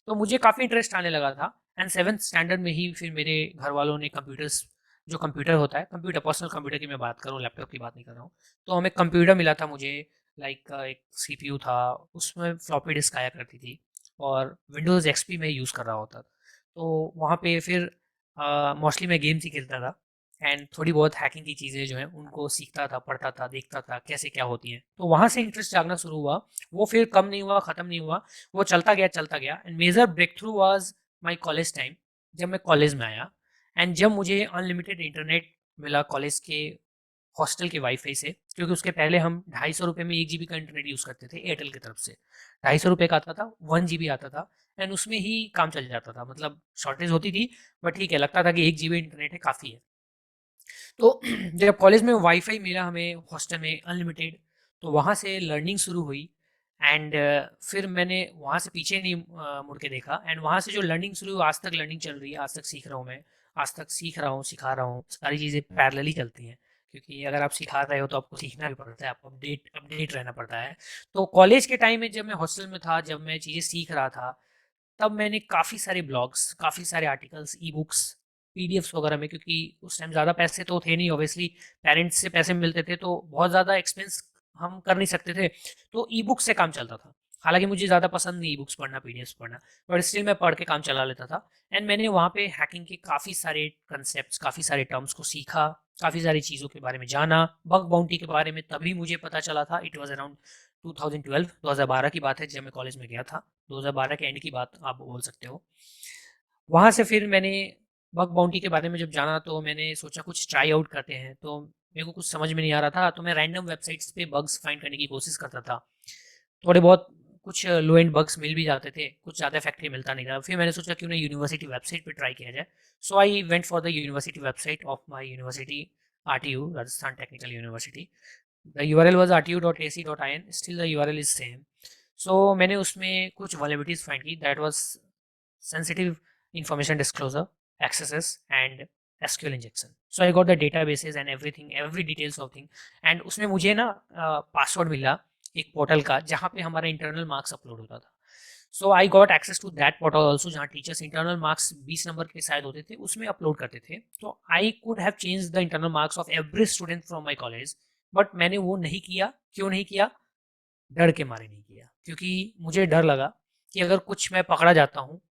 तो मुझे काफ़ी इंटरेस्ट आने लगा था, एंड 7th स्टैंडर्ड में ही फिर मेरे घर वालों ने कंप्यूटर्स, जो कंप्यूटर होता है, कंप्यूटर, पर्सनल कंप्यूटर की मैं बात कर रहा हूँ, लैपटॉप की बात नहीं कर रहा हूँ। तो हमें कंप्यूटर मिला था मुझे, लाइक एक सीपीयू था, उसमें फ्लॉपी डिस्क आया करती थी, और विंडोज़ एक्सपी में यूज़ कर रहा होता। तो वहाँ पे फिर मोस्टली मैं गेम्स ही खेलता था, एंड थोड़ी बहुत हैकिंग की चीज़ें जो हैं उनको सीखता था, पढ़ता था, देखता था कैसे क्या होती हैं। तो वहाँ से इंटरेस्ट जागना शुरू हुआ। वो फिर कम नहीं हुआ, ख़त्म नहीं हुआ, वो चलता गया। And major breakthrough was my college time, जब मैं कॉलेज में आया, एंड जब मुझे अनलिमिटेड इंटरनेट मिला कॉलेज के हॉस्टल के वाईफाई से, क्योंकि उसके पहले हम ₹250 में 1 जीबी का इंटरनेट यूज़ करते थे एयरटेल की तरफ से। ₹250 का आता था, 1 जीबी आता था, एंड उसमें ही काम चल जाता था। मतलब शॉर्टेज होती थी, बट ठीक है, लगता था कि 1 जीबी इंटरनेट है, काफ़ी है। तो जब कॉलेज में वाईफाई मिला हमें हॉस्टल में अनलिमिटेड, तो वहाँ से लर्निंग शुरू हुई। एंड फिर मैंने वहाँ से पीछे नहीं मुड़ के देखा, एंड वहाँ से जो लर्निंग शुरू हुई, आज तक लर्निंग चल रही है, आज तक सीख रहा हूँ मैं, आज तक सीख रहा हूँ, सिखा रहा हूँ, सारी चीज़ें पैरेलली चलती हैं, क्योंकि अगर आप सिखा रहे हो तो आपको सीखना भी पड़ता है, आपको अपडेट अपडेट रहना पड़ता है। तो कॉलेज के टाइम में जब मैं हॉस्टल में था, जब मैं चीज़ें सीख रहा था, तब मैंने काफ़ी सारे ब्लॉग्स, काफ़ी सारे आर्टिकल्स, ई बुक्स, पीडीएफ्स वगैरह में, क्योंकि उस टाइम ज़्यादा पैसे तो थे नहीं ऑब्वियसली, पेरेंट्स से पैसे मिलते थे तो बहुत ज़्यादा एक्सपेंस हम कर नहीं सकते थे, तो ई बुक से काम चलता था। हालांकि मुझे ज़्यादा पसंद नहीं ई बुक्स पढ़ना, पीडीएफ्स पढ़ना, बट स्टिल मैं पढ़ के काम चला लेता था। एंड मैंने वहाँ पे हैकिंग के काफ़ी सारे कंसेप्ट, काफ़ी सारे टर्म्स को सीखा, काफ़ी सारी चीज़ों के बारे में जाना। बग बाउंटी के बारे में तभी मुझे पता चला था, इट वॉज अराउंड 2012, 2012 की बात है जब मैं कॉलेज में गया था, 2012 के एंड की बात आप बोल सकते हो। वहाँ से फिर मैंने बग बाउंटी के बारे में जब जाना, तो मैंने सोचा कुछ ट्राई आउट करते हैं, तो मेरे को कुछ समझ में नहीं आ रहा था, तो मैं रैंडम वेबसाइट्स पे बग्स फाइंड करने की कोशिश करता था। थोड़े बहुत कुछ लो एंड बग्स मिल भी जाते थे, कुछ ज़्यादा इफेक्टिव मिलता नहीं था। फिर मैंने सोचा क्यों ना यूनिवर्सिटी वेबसाइट पे ट्राई किया जाए। So I went for the university website of my university, RTU, Rajasthan technical university. The URL was rtu.ac.in, still the URL is same. So मैंने उसमें कुछ वल्नरेबिलिटीज फाइंड की, that was sensitive information disclosure, accesses, and SQL injection. So I got the databases and everything, every details of thing. And उसमें मुझे ना password मिला एक portal का, जहाँ पे हमारा इंटरनल मार्क्स अपलोड होता था। So I got access to that portal also, जहाँ टीचर्स इंटरनल मार्क्स 20 नंबर के शायद होते थे, उसमें अपलोड करते थे। तो I could have change the internal marks of every student from my college but मैंने वो नहीं किया। क्यों नहीं किया? डर के मारे नहीं किया, क्योंकि मुझे डर लगा कि अगर कुछ मैं पकड़ा जाता हूँ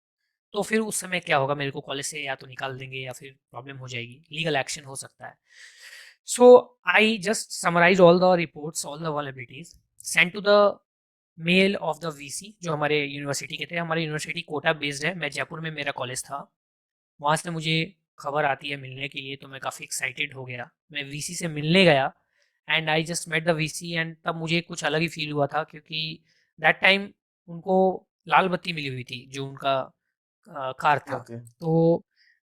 तो फिर उस समय क्या होगा, मेरे को कॉलेज से या तो निकाल देंगे या फिर प्रॉब्लम हो जाएगी, लीगल एक्शन हो सकता है। So I just summarize all the reports, all the vulnerabilities, send to the mail of the VC जो हमारे यूनिवर्सिटी के थे। हमारे यूनिवर्सिटी कोटा बेस्ड है, मैं जयपुर में मेरा कॉलेज था। वहाँ से मुझे खबर आती है मिलने के लिए, तो मैं काफ़ी एक्साइटेड हो गया। मैं वीसी से मिलने गया and I just met the VC, and तब मुझे कुछ अलग ही फील हुआ था, क्योंकि दैट टाइम उनको लाल बत्ती मिली हुई थी जो उनका कार था। ओके। तो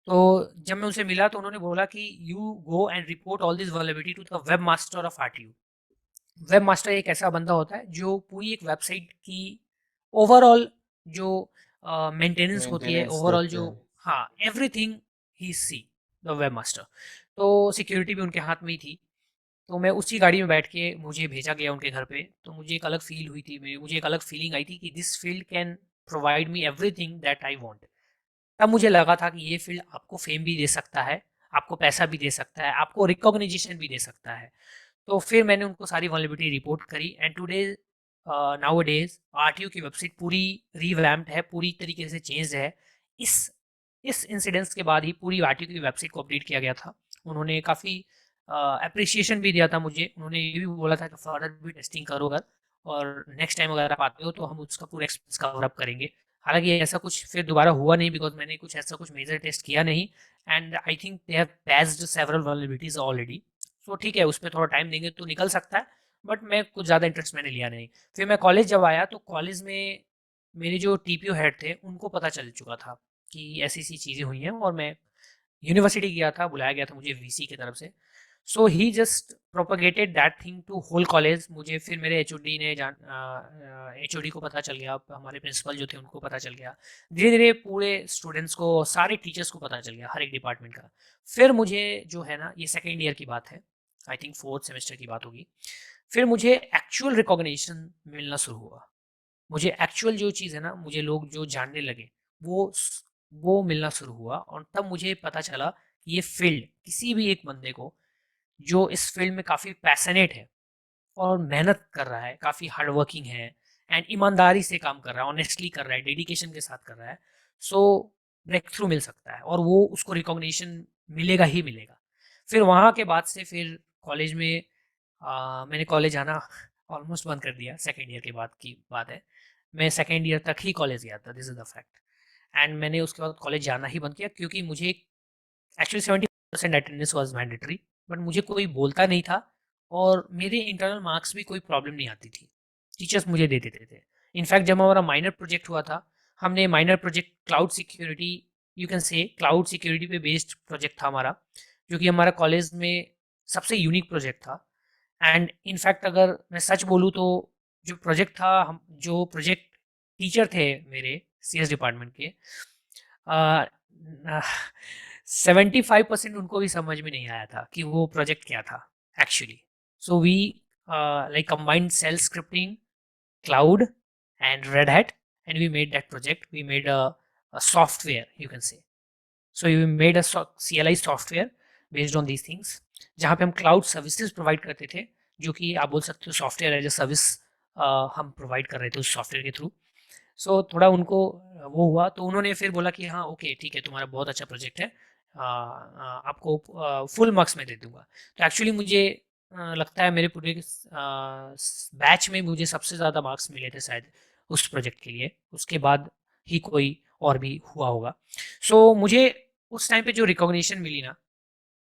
तो जब मैं उनसे मिला तो उन्होंने बोला कि you go and report all this vulnerability to the webmaster of RTU. Webmaster एक ऐसा बंदा होता है जो पूरी एक वेबसाइट की ओवरऑल जो मेंटेनेंस होती है, मेंटेनेंस ओवरऑल देखते जो, हैं। हाँ, everything he see, the webmaster. तो सिक्योरिटी भी उनके हाथ में ही थी। तो मैं उसी गाड़ी में बैठ के मुझे भेजा गया उनके घर पे। तो मुझे एक अलग फील हुई थी, मुझे एक अलग फीलिंग आई थी कि this field can provide me everything that I want. तब मुझे लगा था कि ये फील्ड आपको फेम भी दे सकता है, आपको पैसा भी दे सकता है, आपको रिकॉग्निशन भी दे सकता है। तो फिर मैंने उनको सारी वल्नरेबिलिटी रिपोर्ट करी and today now days RTU की वेबसाइट पूरी रिवैम्प्ड है, पूरी तरीके से चेंज है। इस इस इंसिडेंस के बाद ही पूरी आरटीयू की वेबसाइट को अपडेट किया गया था। उन्होंने काफ़ी अप्रिसिएशन भी दिया था मुझे। उन्होंने ये भी बोला था कि फर्दर भी टेस्टिंग करो अगर, और नेक्स्ट टाइम अगर आप आते हो तो हम उसका पूरा एक्सपीरियंस कवर अप करेंगे। हालांकि ऐसा कुछ फिर दोबारा हुआ नहीं, बिकॉज मैंने कुछ ऐसा कुछ मेजर टेस्ट किया नहीं। And I think they have patched several vulnerabilities already. So ठीक है, उसमें थोड़ा टाइम देंगे तो निकल सकता है, बट मैं कुछ ज़्यादा इंटरेस्ट मैंने लिया नहीं। फिर मैं कॉलेज जब आया तो कॉलेज में मेरे जो टीपीओ हेड थे उनको पता चल चुका था कि ऐसी ऐसी चीज़ें हुई हैं, और मैं यूनिवर्सिटी गया था, बुलाया गया था मुझे वीसी की तरफ से। So he just propagated that thing to whole college. मुझे फिर मेरे एचओडी ने एचओडी को पता चल गया, हमारे प्रिंसिपल जो थे उनको पता चल गया, धीरे धीरे पूरे स्टूडेंट्स को, सारे टीचर्स को पता चल गया, हर एक डिपार्टमेंट का। फिर मुझे जो है ना, ये सेकेंड ईयर की बात है, आई थिंक फोर्थ सेमेस्टर की बात होगी। फिर मुझे एक्चुअल रिकॉग्निशन मिलना शुरू हुआ। मुझे एक्चुअल जो चीज़ है ना, मुझे लोग जो जानने लगे, वो मिलना शुरू हुआ। और तब मुझे पता चला कि ये फील्ड किसी भी एक बंदे को जो इस फील्ड में काफ़ी पैशनेट है और मेहनत कर रहा है, काफ़ी हार्ड वर्किंग है एंड ईमानदारी से काम कर रहा है, ऑनेस्टली कर रहा है, डेडिकेशन के साथ कर रहा है, सो ब्रेक थ्रू मिल सकता है और वो उसको रिकॉग्निशन मिलेगा ही मिलेगा। फिर वहाँ के बाद से फिर कॉलेज में मैंने कॉलेज आना ऑलमोस्ट बंद कर दिया। सेकेंड ईयर के बाद की बात है, मैं सेकेंड ईयर तक ही कॉलेज गया था, this is the fact. And मैंने उसके बाद कॉलेज जाना ही बंद किया, क्योंकि मुझे actually 70% attendance was mandatory, but मुझे कोई बोलता नहीं था और मेरे इंटरनल मार्क्स भी कोई प्रॉब्लम नहीं आती थी, टीचर्स मुझे दे देते थे। इनफैक्ट जब हमारा माइनर प्रोजेक्ट हुआ था, हमने minor project cloud security, you can से क्लाउड सिक्योरिटी पे बेस्ड प्रोजेक्ट था हमारा, जो कि हमारा कॉलेज में सबसे यूनिक प्रोजेक्ट था। एंड इनफैक्ट अगर मैं सच बोलूँ तो जो प्रोजेक्ट था, हम जो प्रोजेक्ट टीचर थे मेरे सीएस डिपार्टमेंट के, 75% उनको भी समझ में नहीं आया था कि वो प्रोजेक्ट क्या था actually. So we like combined shell scripting, cloud and Red Hat, and we made that project, we made a software, you can say. So we made a CLI software based on these things, जहाँ पे हम cloud services provide करते थे, जो कि आप बोल सकते हो सॉफ्टवेयर एज अ सर्विस हम प्रोवाइड कर रहे थे उस सॉफ्टवेयर के थ्रू। सो थोड़ा उनको वो हुआ, तो उन्होंने फिर बोला कि हाँ ओके ठीक है, तुम्हारा बहुत अच्छा प्रोजेक्ट है, आपको फुल मार्क्स मैं दे दूंगा। तो एक्चुअली मुझे लगता है मेरे पूरे बैच में मुझे सबसे ज़्यादा मार्क्स मिले थे शायद उस प्रोजेक्ट के लिए, उसके बाद ही कोई और भी हुआ होगा। सो मुझे उस टाइम पे जो रिकॉग्निशन मिली ना,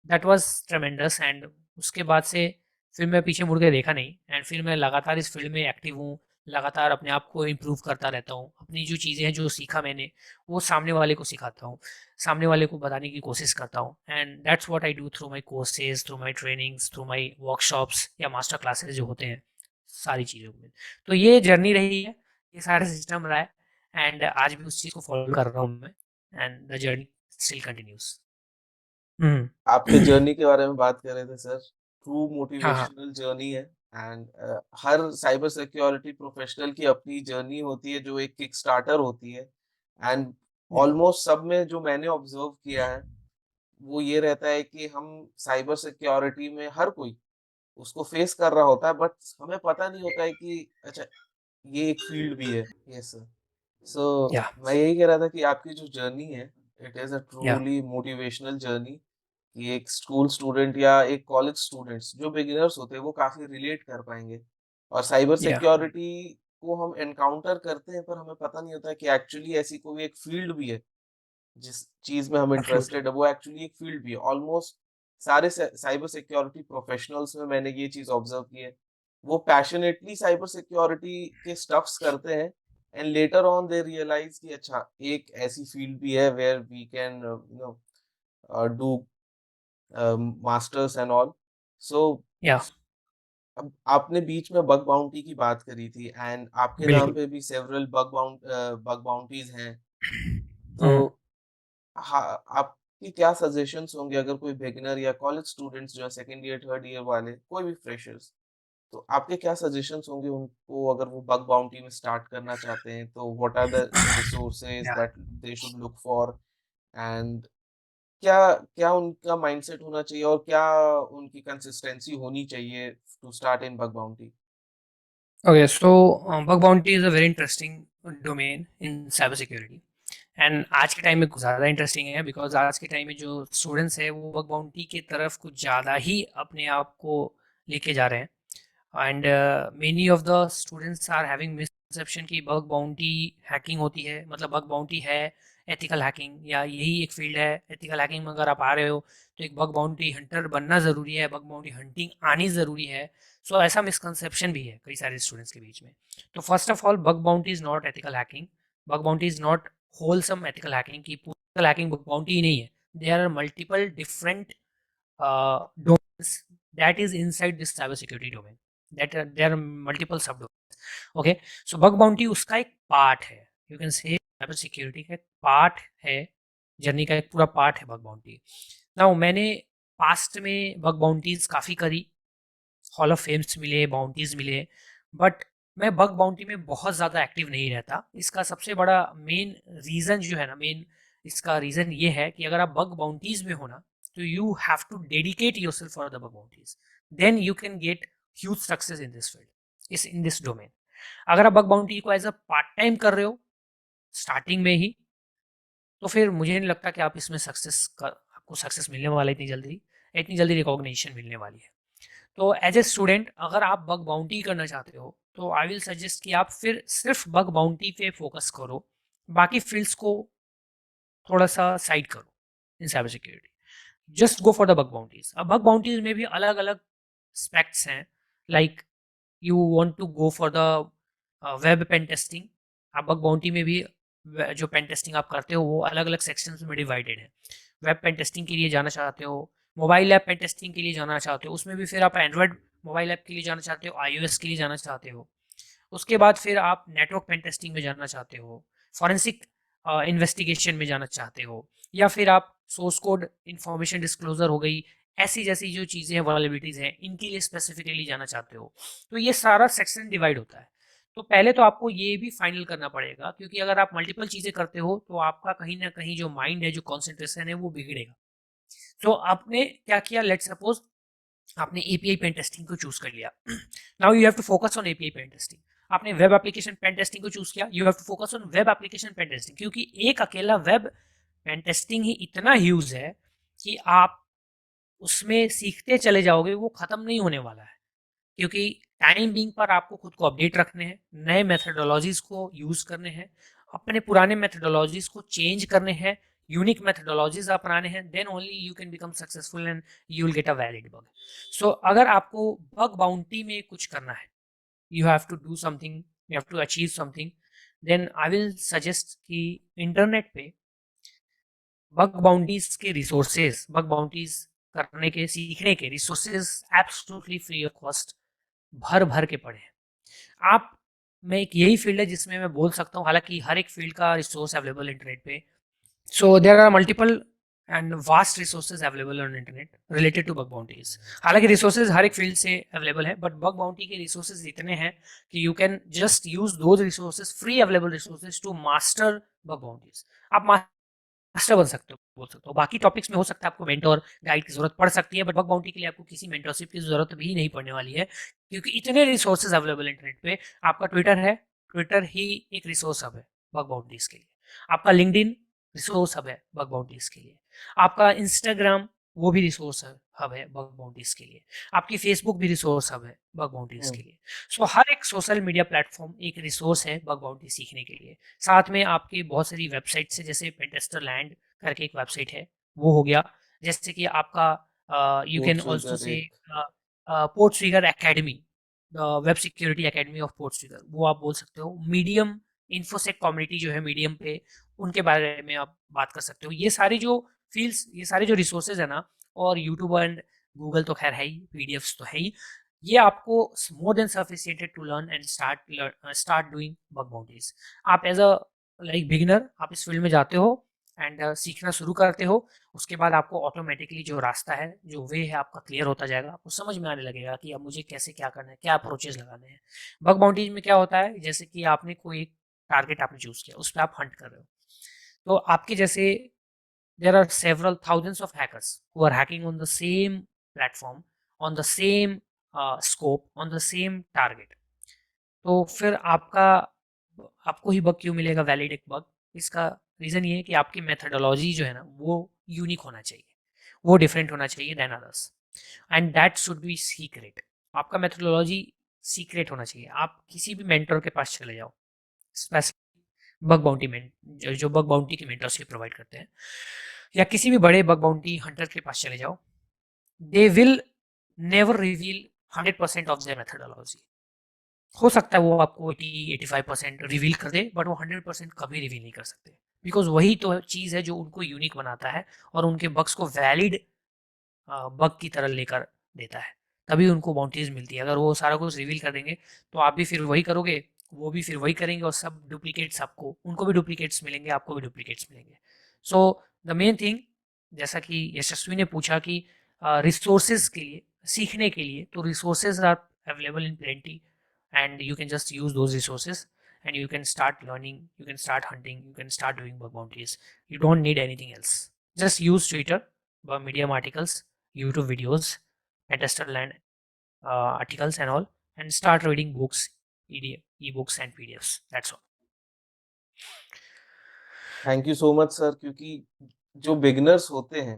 दैट वाज ट्रेमेंडस। एंड उसके बाद से फिर मैं पीछे मुड़ के देखा नहीं, एंड फिर मैं लगातार इस फील्ड में एक्टिव हूँ, लगातार अपने आप को इम्प्रूव करता रहता हूँ। अपनी जो चीज़ें हैं जो सीखा मैंने, वो सामने वाले को सिखाता हूँ, सामने वाले को बताने की कोशिश करता हूँ। And that's what I do through my courses, through my trainings, through my workshops या मास्टर क्लासेस जो होते हैं, सारी चीज़ों में। तो ये जर्नी रही है, ये सारा सिस्टम रहा है, एंड आज भी उस चीज़ को फॉलो कर रहा हूँ मैं, and the journey still continues. Hmm. आपके जर्नी के बारे में बात कर रहे थे सर, ट्रू हाँ हाँ। मोटिवेशनल जर्नी है। And her cyber security professional की अपनी जर्नी होती है जो एक किक स्टार्टर होती है। एंड हम्म, ऑलमोस्ट सब में जो मैंने ऑब्जर्व किया है वो ये रहता है कि हम साइबर सिक्योरिटी में हर कोई उसको फेस कर रहा होता है, बट हमें पता नहीं होता है कि अच्छा ये एक फील्ड भी है। Yes sir. सो या मैं यही कह रहा था कि आपकी जो जर्नी है, इट इज़ अ या ट्रूली मोटिवेशनल जर्नी, कि एक स्कूल स्टूडेंट या एक कॉलेज स्टूडेंट्स जो बिगिनर्स होते हैं वो काफ़ी रिलेट कर पाएँगे। और साइबर या सिक्योरिटी को हम एनकाउंटर करते हैं, पर हमें पता नहीं होता है कि एक्चुअली ऐसी कोई एक फील्ड भी है। जिस चीज़ में हम एब्सोल्युटली इंटरेस्टेड है वो एक्चुअली एक फील्ड भी है। ऑलमोस्ट सारे साइबर सिक्योरिटी प्रोफेशनल्स में मैंने ये चीज़ ऑब्जर्व की है। वो पैशनेटली साइबर सिक्योरिटी के स्टफ्स करते हैं, and later on they realize कि अच्छा एक ऐसी फील्ड भी है where we can do masters and all. So या अब आपने बीच में बग बाउंटी की बात करी थी, एंड आपके नाम बिल्कुल। पे भी सेवरल बग बाउंटीज हैं। तो हुँ। हाँ, आपकी क्या सजेशंस होंगे अगर कोई बिगिनर या कॉलेज स्टूडेंट्स जो है सेकंड ईयर, थर्ड ईयर वाले, कोई भी फ्रेशर्स, तो आपके क्या सजेशंस होंगे उनको अगर वो बग बाउंटी में स्टार्ट करना चाहते हैं, तो व्हाट आर द रिसोर्सेज या that they should look for, and क्या क्या उनका माइंडसेट होना चाहिए और क्या उनकी कंसिस्टेंसी होनी चाहिए to start in bug bounty? Okay, so bug bounty is a very interesting domain in cyber security and आज के टाइम में कुछ ज़्यादा इंटरेस्टिंग है बिकॉज़ आज के टाइम में जो स्टूडेंट्स हैं वो बग बाउंटी की तरफ कुछ ज़्यादा ही अपने आप को लेके जा रहे हैं। And many of the students are having misconception कि बग बाउंटी हैकिंग होती है, मतलब बग बाउंटी है एथिकल हैकिंग, या यही एक फील्ड है एथिकल हैकिंग में। अगर आप आ रहे हो तो एक बग बाउंटी हंटर बनना ज़रूरी है, बग बाउंटी हंटिंग आनी ज़रूरी है। सो ऐसा मिसकंसेप्शन भी है कई सारे स्टूडेंट्स के बीच में। तो first of all, bug bounty is not ethical hacking. Bug bounty is not wholesome ethical hacking की एथिकल हैकिंग बग बाउंटी ही नहीं है। There are multiple different domains that is inside this cyber security domain, that there are multiple subdomains. Okay, so bug bounty उसका एक part है, you can say cyber security का एक part है, journey का एक पूरा पार्ट है बग बाउंटी। नाउ मैंने पास्ट में बग बाउंटीज काफ़ी करी, हॉल ऑफ फेम्स मिले, बाउंटीज मिले, बट मैं बग बाउंटी में बहुत ज़्यादा एक्टिव नहीं रहता। इसका सबसे बड़ा मेन रीज़न जो है ना, मेन इसका रीज़न ये है कि अगर आप बग बाउंटीज में हो ना, तो you have to dedicate yourself for the bug bounties, then you can get huge success in this field, इस इन दिस डोमेन। अगर आप बग बाउंटी को एज अ पार्ट टाइम कर रहे हो स्टार्टिंग में ही, तो फिर मुझे नहीं लगता कि आप इसमें आपको सक्सेस मिलने वाला है इतनी जल्दी रिकॉग्निशन मिलने वाली है। तो एज ए स्टूडेंट अगर आप बग बाउंटी करना चाहते हो तो आई विल सजेस्ट कि आप फिर सिर्फ बग बाउंटी पे फोकस करो, बाकी फील्ड्स को थोड़ा सा साइड करो in cyber security. Just go for the bug bounties. अब बग बाउंटीज में भी अलग अलग स्पेक्ट्स हैं, like you want to go for the web pen testing. आप बग बाउंटी में भी जो पेन टेस्टिंग आप करते हो वो अलग अलग सेक्शंस में डिवाइडेड है। वेब पेन टेस्टिंग के लिए जाना चाहते हो, मोबाइल ऐप पेन टेस्टिंग के लिए जाना चाहते हो, उसमें भी फिर आप एंड्रॉयड मोबाइल ऐप के लिए जाना चाहते हो, आईओएस के लिए जाना चाहते हो। उसके बाद फिर आप नेटवर्क पेन टेस्टिंग में जाना चाहते हो, फॉरेंसिक इन्वेस्टिगेशन में जाना चाहते हो, या फिर आप सोर्स कोड इंफॉर्मेशन डिस्क्लोजर हो गई, ऐसी जैसी जो चीज़ें हैं, वल्नरेबिलिटीज़ हैं, इनके लिए स्पेसिफिकली जाना चाहते हो। तो ये सारा सेक्शन डिवाइड होता है। तो पहले तो आपको ये भी फाइनल करना पड़ेगा, क्योंकि अगर आप मल्टीपल चीज़ें करते हो तो आपका कहीं ना कहीं जो माइंड है, जो कॉन्सेंट्रेशन है, वो बिगड़ेगा। तो आपने क्या किया, लेट सपोज आपने एपीआई पेन टेस्टिंग को चूज कर लिया। Now you have to focus on API pen testing. आपने वेब एप्लीकेशन पेन टेस्टिंग को चूज किया, you have to focus on web application pen testing, क्योंकि एक अकेला वेब पेन टेस्टिंग ही इतना ह्यूज है कि आप उसमें सीखते चले जाओगे, वो खत्म नहीं होने वाला है। क्योंकि टाइम बीइंग पर आपको खुद को अपडेट रखने हैं, नए मेथडोलॉजीज को यूज करने हैं, अपने पुराने मेथडोलॉजीज को चेंज करने हैं, यूनिक मेथडोलॉजीज अपनाने हैं, then only you can become successful and you will get a valid bug. So अगर आपको बग बाउंटी में कुछ करना है, you have to do something, you have to achieve something, then I will suggest कि internet पे bug bounties के resources, bug bounties करने के, सीखने के resources absolutely free of cost भर भर के पड़े हैं। आप में एक यही फील्ड है जिसमें मैं बोल सकता हूँ, हालांकि हर एक फील्ड का रिसोर्स अवेलेबल इंटरनेट पे। So there are multiple and vast resources available on internet related to bug bounties. हालांकि रिसोर्सेज हर एक फील्ड से अवेलेबल है, बट बग बाउंटी के रिसोर्सेज इतने हैं कि you can just use those resources, free available resources, to master bug bounties. आप मास्टर बन सकते हो, बोल सकते हो। बाकी टॉपिक्स में हो सकता है आपको मेंटर गाइड की ज़रूरत पड़ सकती है, बट बग बाउंटी के लिए आपको किसी मेंटरशिप की ज़रूरत भी नहीं पड़ने वाली है, क्योंकि इतने रिसोर्सेज़ अवेलेबल हैं इंटरनेट पे। आपका ट्विटर है, ट्विटर ही एक रिसोर्स हब है बग बाउंटीज़ के लिए। आपका लिंक्डइन रिसोर्स हब है बग बाउंटीज़ के लिए। आपका इंस्टाग्राम वो भी रिसोर्स हब है बग बाउंटीज़ के लिए। आपकी फेसबुक भी रिसोर्स हब है बग बाउंटीज़ हुँ, के लिए। सो हर एक सोशल मीडिया प्लेटफ़ॉर्म एक रिसोर्स है बग बाउंटी सीखने के लिए। साथ में आपकी बहुत सारी वेबसाइट्स है, जैसे पेंटेस्टर लैंड करके एक वेबसाइट है, वो हो गया। जैसे कि आपका यू कैन ऑल्सो पोर्ट्सुगर से एक PortSwigger academy, web security academy of PortSwigger, वो आप बोल सकते हो। मीडियम इन्फोसेक कम्युनिटी जो है मीडियम पे, उनके बारे में आप बात कर सकते हो। ये सारी जो फील्ड्स, ये सारे जो रिसोर्सेज है ना, और यूट्यूब एंड गूगल तो खैर है ही, पीडीएफ्स तो है ही, ये आपको more than sufficient to learn and start doing bug bounties. आप एज अ लाइक बिगिनर आप इस फील्ड में जाते हो एंड सीखना शुरू करते हो। उसके बाद आपको ऑटोमेटिकली जो रास्ता है, जो वे है आपका क्लियर होता जाएगा। आपको समझ में आने लगेगा कि अब मुझे कैसे क्या करना है, क्या अप्रोचेस लगाने हैं। बग बाउंटीज में क्या होता है, जैसे कि आपने कोई टारगेट आपने चूज किया, उस पर आप हंट कर रहे हो, तो आपके जैसे there are several thousands of hackers who are hacking on the same platform, on the same scope, on the same target. तो फिर आपको ही बग क्यों मिलेगा, वैलिड एक बग? इसका रीज़न ये है कि आपकी मेथडोलॉजी जो है ना, वो यूनिक होना चाहिए, वो डिफरेंट होना चाहिए than others, and that should be secret. आपका मेथडोलॉजी सीक्रेट होना चाहिए। आप किसी भी मेंटर के पास चले जाओ, स्पेसिफिक बग बाउंटी में, जो बग बाउंटी की मेंटरशिप प्रोवाइड करते हैं, या किसी भी बड़े बग बाउंटी हंटर के पास चले जाओ, they will never reveal 100% of their methodology. हो सकता है वो आपको 80-85% रिवील कर दे, बट वो 100% कभी रिवील नहीं कर सकते, बिकॉज वही तो चीज़ है जो उनको यूनिक बनाता है और उनके बग्स को वैलिड बग की तरह लेकर देता है। तभी उनको बाउंटीज मिलती है। अगर वो सारा कुछ रिवील कर देंगे, तो आप भी फिर वही करोगे, वो भी फिर वही करेंगे, और सब डुप्लीकेट्स, आपको उनको भी डुप्लीकेट्स मिलेंगे, आपको भी डुप्लीकेट्स मिलेंगे। सो द मेन थिंग, जैसा कि यशस्वी ने पूछा कि रिसोर्सेज के लिए, सीखने के लिए, तो resources are available in plenty, and you can just use those resources, and you can start learning, you can start hunting, you can start doing bug bounties. You don't need anything else. Just use Twitter, Medium articles, YouTube videos, Pentesterland articles and all, and start reading books, ebooks and PDFs. That's all. Thank you so much sir क्योंकि जो beginners होते हैं,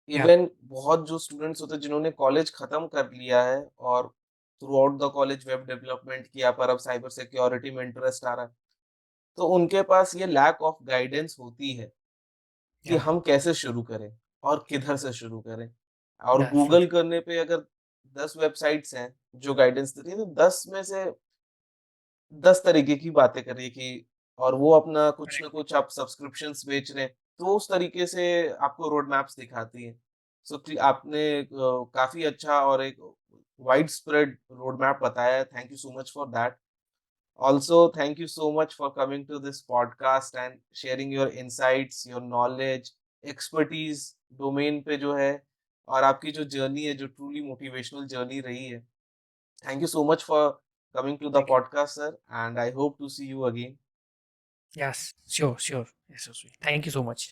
Yeah, even बहुत जो students होते हैं जिन्होंने college खत्म कर लिया है और through out the college web development किया पर अब साइबर सिक्योरिटी में इंटरेस्ट आ रहा है, तो उनके पास ये लैक ऑफ गाइडेंस होती है कि yeah, हम कैसे शुरू करें और किधर से शुरू करें। और yeah, sure. गूगल करने पे अगर 10 वेबसाइट्स हैं जो गाइडेंस दे रही है, तो 10 में से 10 तरीके की बातें कर रही है कि और वो अपना कुछ ना Correct. कुछ आप सब्सक्रिप्शंस बेच रहे हैं, तो उस तरीके से आपको रोड मैप्स दिखाती है। सो कि आपने काफ़ी अच्छा और एक वाइड स्प्रेड रोड मैप बताया है। Thank you so much for that. Also, thank you so much for coming to this podcast and sharing your insights, your knowledge, expertise domain पे जो है और आपकी जो जर्नी है, जो ट्रूली मोटिवेशनल जर्नी रही है। Thank you so much for coming to the Thank you. podcast, sir, and I hope to see you again. Yes, sure, sure. Yes, sure. Thank you so much.